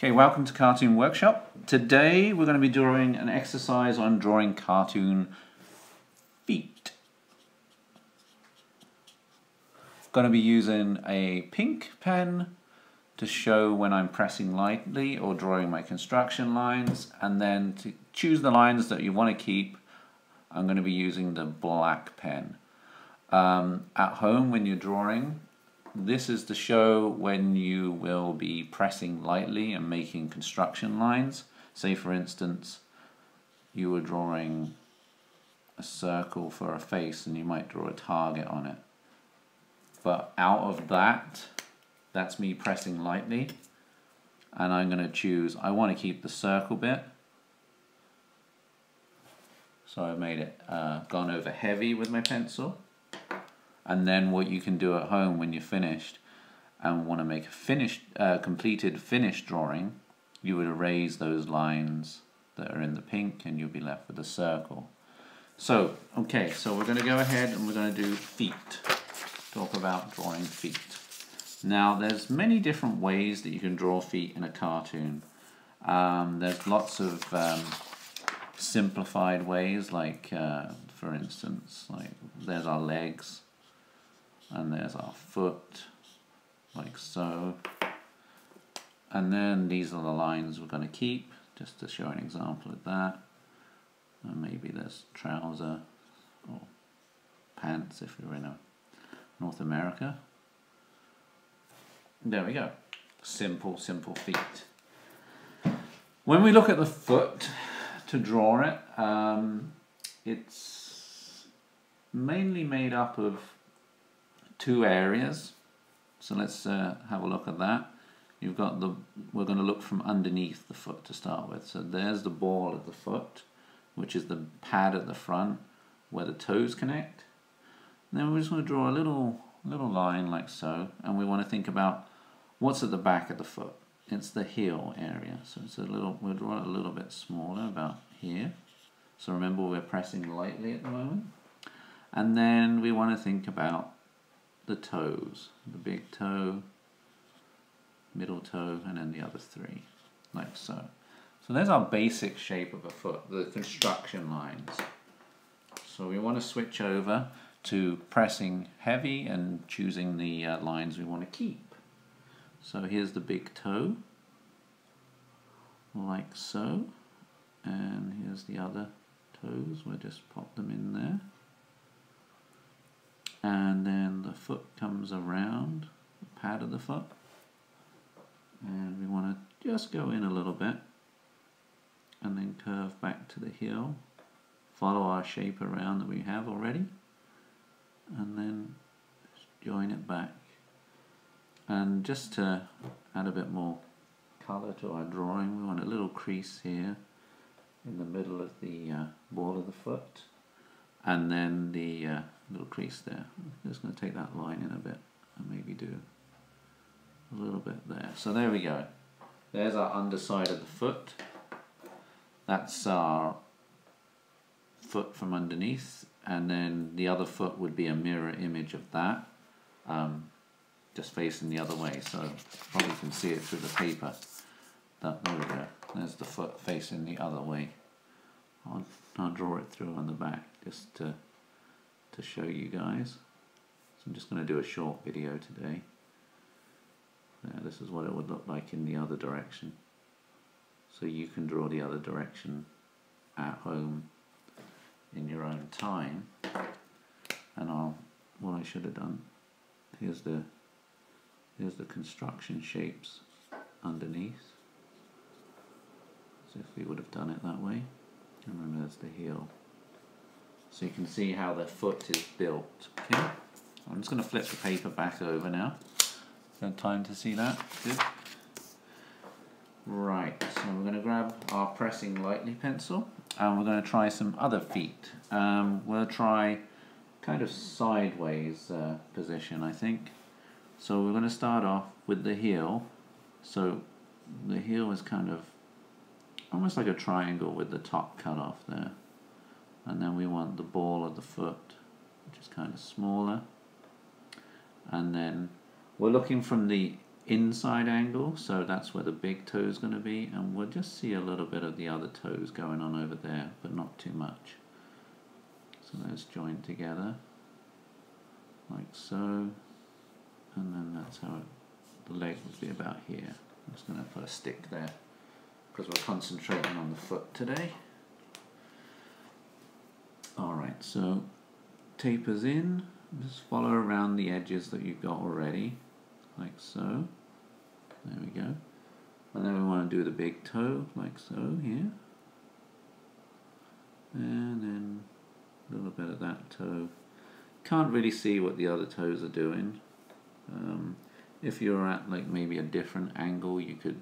Okay, welcome to Cartoon Workshop. Today we're going to be doing an exercise on drawing cartoon feet. Going to be using a pink pen to show when I'm pressing lightly or drawing my construction lines, and then to choose the lines that you want to keep, I'm going to be using the black pen. At home when you're drawing, this is to show when you will be pressing lightly and making construction lines. Say for instance, you were drawing a circle for a face and you might draw a target on it. But out of that, that's me pressing lightly, and I'm going to choose, I want to keep the circle bit. So I've made it, gone over heavy with my pencil. And then what you can do at home when you're finished and want to make a completed finished drawing, you would erase those lines that are in the pink and you'll be left with a circle. So, okay, so we're going to go ahead and we're going to do feet. Talk about drawing feet. Now, there's many different ways that you can draw feet in a cartoon. There's lots of simplified ways, like, for instance, like there's our legs. And there's our foot, like so. And then these are the lines we're going to keep, just to show an example of that. And maybe there's trouser or pants if you're in North America. There we go. Simple, simple feet. When we look at the foot to draw it, it's mainly made up of two areas. So let's have a look at that. You've got we're going to look from underneath the foot to start with. So there's the ball of the foot, which is the pad at the front where the toes connect. And then we're just going to draw a little line like so, and we want to think about what's at the back of the foot. It's the heel area. So it's we'll draw it a little bit smaller, about here. So remember, we're pressing lightly at the moment. And then we want to think about the toes, the big toe, middle toe, and then the other three, like so. So there's our basic shape of a foot, the construction lines. So we want to switch over to pressing heavy and choosing the lines we want to keep. So here's the big toe, like so, and here's the other toes. We'll just pop them in there. And then the foot comes around the pad of the foot, and we want to just go in a little bit and then curve back to the heel, follow our shape around that we have already, and then join it back. And just to add a bit more colour to our drawing, we want a little crease here in the middle of the ball of the foot, and then the little crease there. I'm just going to take that line in a bit and maybe do a little bit there. So there we go. There's our underside of the foot. That's our foot from underneath, and then the other foot would be a mirror image of that, just facing the other way. So probably can see it through the paper. There we go. There's the foot facing the other way. I'll draw it through on the back just to show you guys. So I'm just going to do a short video today. This is what it would look like in the other direction. So you can draw the other direction at home in your own time. And what I should have done, here's the construction shapes underneath. So if we would have done it that way. And then there's the heel. So you can see how the foot is built. Okay, I'm just going to flip the paper back over now. Got time to see that? Good. Right, so we're going to grab our pressing lightly pencil and we're going to try some other feet. We'll try kind of sideways position, I think. So we're going to start off with the heel. So the heel is kind of almost like a triangle with the top cut off there. And then we want the ball of the foot, which is kind of smaller. And then we're looking from the inside angle, so that's where the big toe is going to be, and we'll just see a little bit of the other toes going on over there, but not too much. So those joined together like so, and then that's how the leg would be about here. I'm just going to put a stick there because we're concentrating on the foot today. Alright, so tapers in, just follow around the edges that you've got already, like so. There we go. And then we want to do the big toe, like so, here. And then a little bit of that toe. Can't really see what the other toes are doing. If you're at like maybe a different angle, you could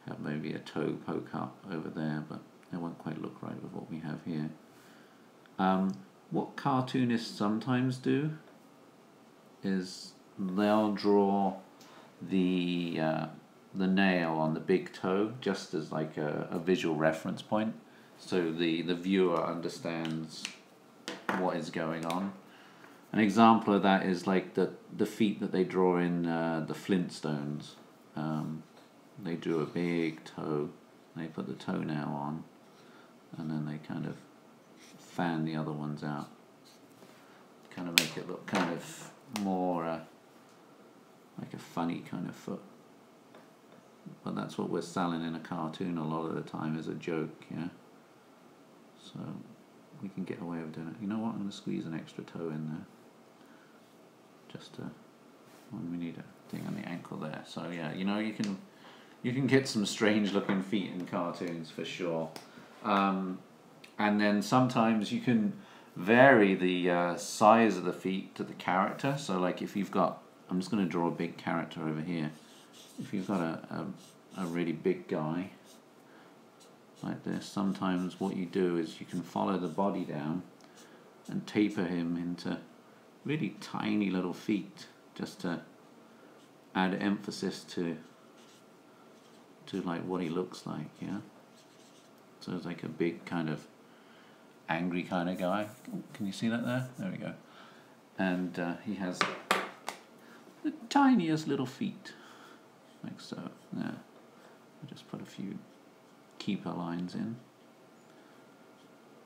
have maybe a toe poke up over there, but it won't quite look right with what we have here. What cartoonists sometimes do is they'll draw the nail on the big toe just as like a visual reference point, so the viewer understands what is going on. An example of that is like the feet that they draw in the Flintstones. They drew a big toe, they put the toenail on, and then they kind of fan the other ones out, kind of make it look kind of more like a funny kind of foot. But that's what we're selling in a cartoon a lot of the time, is a joke, yeah. So we can get away with doing it. You know what? I'm going to squeeze an extra toe in there, just to, when we need a thing on the ankle there. So yeah, you know, you can get some strange looking feet in cartoons for sure. And then sometimes you can vary the size of the feet to the character. So like if you've got, I'm just going to draw a big character over here. If you've got a really big guy like this, sometimes what you do is you can follow the body down and taper him into really tiny little feet, just to add emphasis to like what he looks like, yeah. So it's like a big kind of angry kind of guy. Can you see that there? There we go. And he has the tiniest little feet, like so. Yeah, I'll just put a few keeper lines in.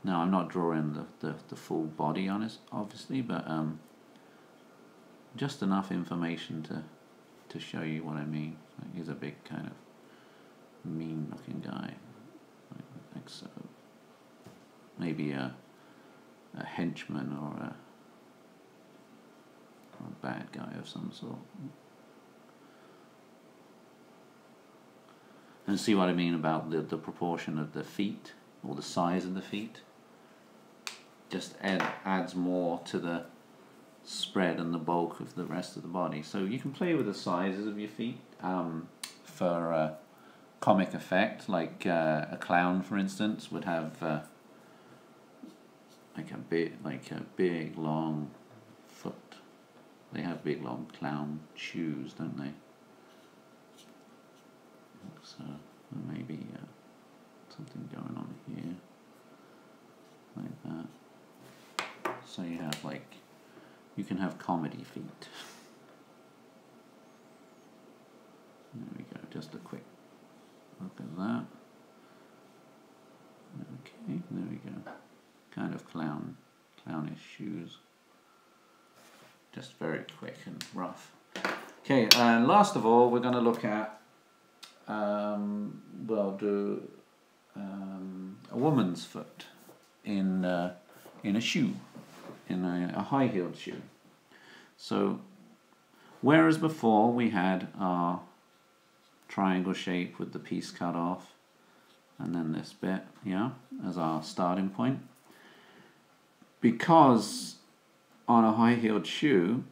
Now I'm not drawing the full body on it, obviously, but just enough information to show you what I mean. Like he's a big kind of mean looking guy, like so. Maybe a henchman or a bad guy of some sort. And see what I mean about the proportion of the feet, or the size of the feet. Just adds more to the spread and the bulk of the rest of the body. So you can play with the sizes of your feet for comic effect. Like a clown, for instance, would have like a big long foot. They have big long clown shoes, don't they? So maybe something going on here, like that. So you have like, you can have comedy feet. There we go, just a quick look at that. Okay, there we go. Kind of clownish shoes. Just very quick and rough. Okay, and last of all, we're going to look at we'll do a woman's foot in a shoe, in a high-heeled shoe. So whereas before we had our triangle shape with the piece cut off, and then this bit, yeah, as our starting point, because on a high-heeled shoe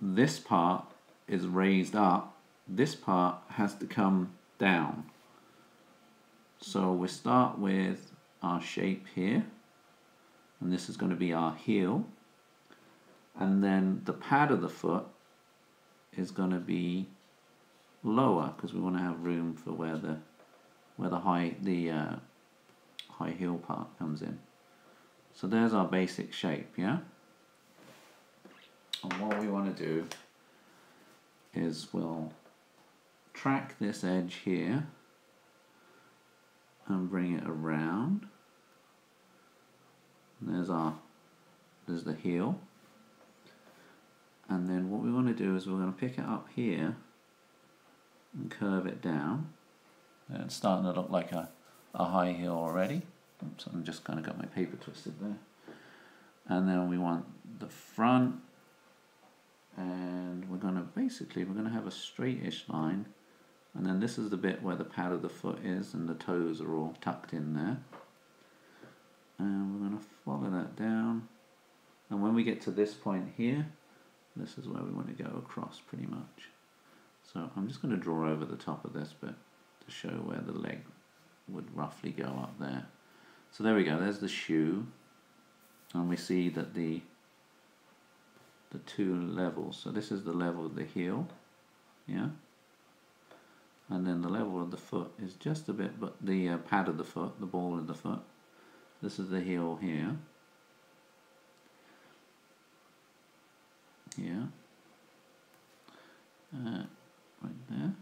this part is raised up, this part has to come down. So we start with our shape here, and this is going to be our heel, and then the pad of the foot is going to be lower because we want to have room for where the high heel part comes in. So there's our basic shape, yeah? And what we want to do is we'll track this edge here and bring it around. And there's the heel. And then what we want to do is we're going to pick it up here and curve it down. And it's starting to look like a high heel already. Oops, I've just kind of got my paper twisted there. And then we want the front, and we're going to have a straightish line, and then this is the bit where the pad of the foot is and the toes are all tucked in there. And we're going to follow that down, and when we get to this point here, this is where we want to go across pretty much. So I'm just going to draw over the top of this bit to show where the leg would roughly go up there. So there we go, there's the shoe, and we see that the two levels, so this is the level of the heel, yeah, and then the level of the foot is just a bit, but the pad of the foot, the ball of the foot, this is the heel here, right there,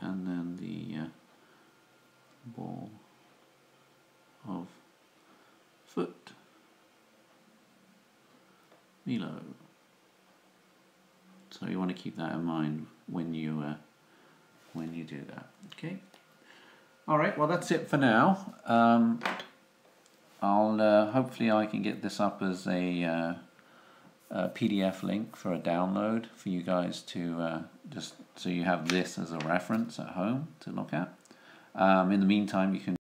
and then the ball of foot below. So you want to keep that in mind when you do that. Okay. All right. Well, that's it for now. I'll hopefully I can get this up as a PDF link for a download for you guys to just so you have this as a reference at home to look at. In the meantime, you can